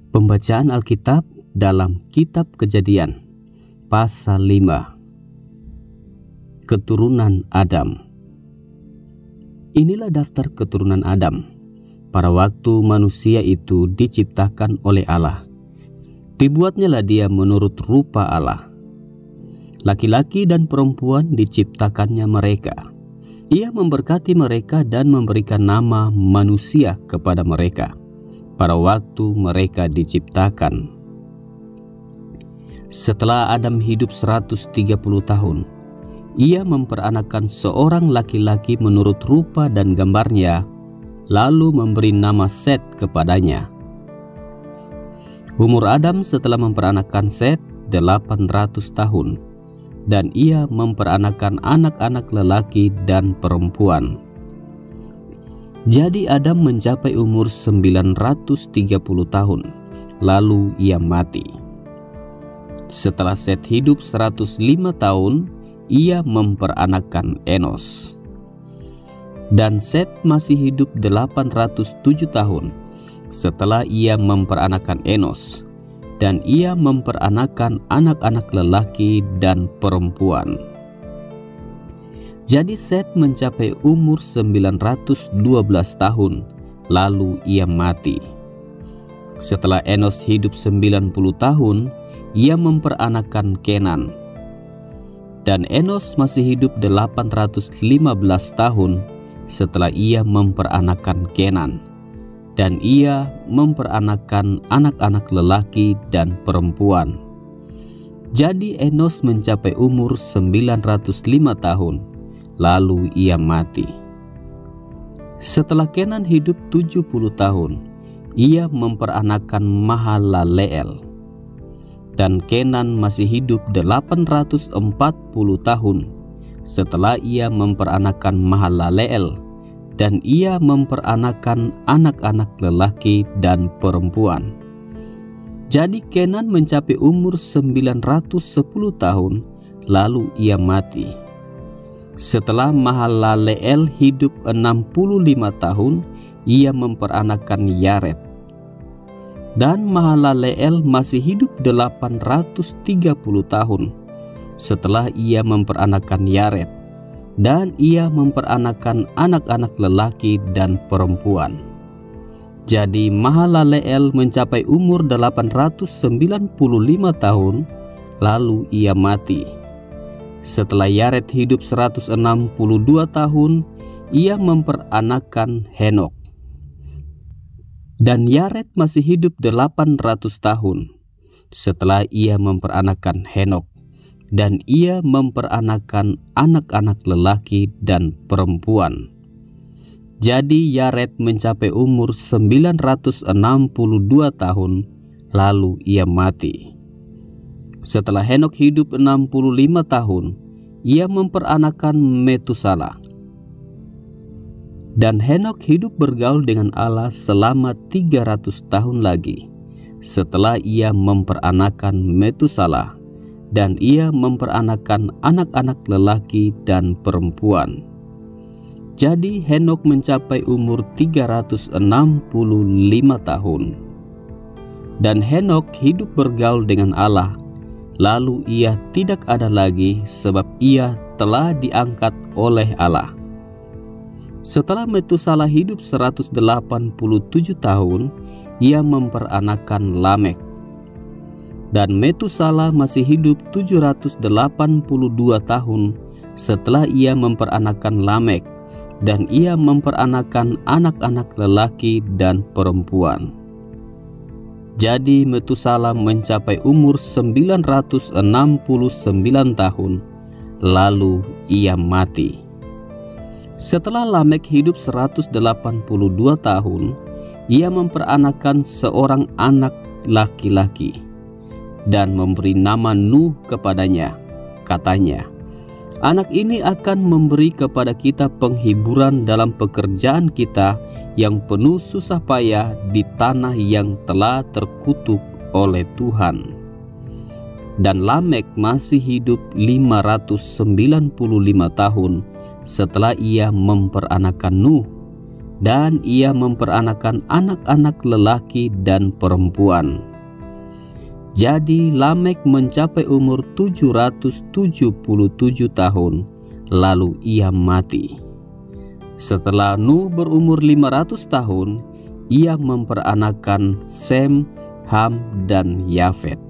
Pembacaan Alkitab dalam Kitab Kejadian, pasal 5. Keturunan Adam. Inilah daftar keturunan Adam pada waktu manusia itu diciptakan oleh Allah. Dibuatnyalah dia menurut rupa Allah. Laki-laki dan perempuan diciptakannya mereka. Ia memberkati mereka dan memberikan nama manusia kepada mereka pada waktu mereka diciptakan. Setelah Adam hidup 130 tahun, ia memperanakkan seorang laki-laki menurut rupa dan gambarnya, lalu memberi nama Set kepadanya. Umur Adam setelah memperanakkan Set 800 tahun, dan ia memperanakkan anak-anak lelaki dan perempuan. Jadi Adam mencapai umur 930 tahun, lalu ia mati. Setelah Set hidup 105 tahun, ia memperanakkan Enos. Dan Set masih hidup 807 tahun setelah ia memperanakkan Enos, dan ia memperanakkan anak-anak lelaki dan perempuan. Jadi Set mencapai umur 912 tahun, lalu ia mati. Setelah Enos hidup 90 tahun, ia memperanakkan Kenan. Dan Enos masih hidup 815 tahun setelah ia memperanakkan Kenan. Dan ia memperanakkan anak-anak lelaki dan perempuan. Jadi Enos mencapai umur 905 tahun, lalu ia mati. Setelah Kenan hidup 70 tahun, ia memperanakkan Mahalaleel. Dan Kenan masih hidup 840 tahun setelah ia memperanakkan Mahalaleel, dan ia memperanakkan anak-anak lelaki dan perempuan. Jadi Kenan mencapai umur 910 tahun, lalu ia mati. Setelah Mahalaleel hidup 65 tahun, ia memperanakkan Yared. Dan Mahalaleel masih hidup 830 tahun setelah ia memperanakkan Yared, dan ia memperanakkan anak-anak lelaki dan perempuan. Jadi Mahalaleel mencapai umur 895 tahun, lalu ia mati. Setelah Yared hidup 162 tahun, ia memperanakkan Henok. Dan Yared masih hidup 800 tahun setelah ia memperanakkan Henok, dan ia memperanakkan anak-anak lelaki dan perempuan. Jadi Yared mencapai umur 962 tahun, lalu ia mati. Setelah Henok hidup 65 tahun, ia memperanakkan Metusalah. Dan Henok hidup bergaul dengan Allah selama 300 tahun lagi setelah ia memperanakkan Metusalah, dan ia memperanakkan anak-anak lelaki dan perempuan. Jadi Henok mencapai umur 365 tahun. Dan Henok hidup bergaul dengan Allah, lalu ia tidak ada lagi sebab ia telah diangkat oleh Allah. Setelah Metusalah hidup 187 tahun, ia memperanakkan Lamek. Dan Metusalah masih hidup 782 tahun setelah ia memperanakkan Lamek, dan ia memperanakkan anak-anak lelaki dan perempuan. Jadi Metusalah mencapai umur 969 tahun, lalu ia mati. Setelah Lamek hidup 182 tahun, ia memperanakkan seorang anak laki-laki dan memberi nama Nuh kepadanya. Katanya, anak ini akan memberi kepada kita penghiburan dalam pekerjaan kita yang penuh susah payah di tanah yang telah terkutuk oleh Tuhan. Dan Lamek masih hidup 595 tahun setelah ia memperanakkan Nuh, dan ia memperanakan anak-anak lelaki dan perempuan. Jadi Lamek mencapai umur 777 tahun, lalu ia mati. Setelah Nuh berumur 500 tahun, ia memperanakan Sem, Ham, dan Yafet.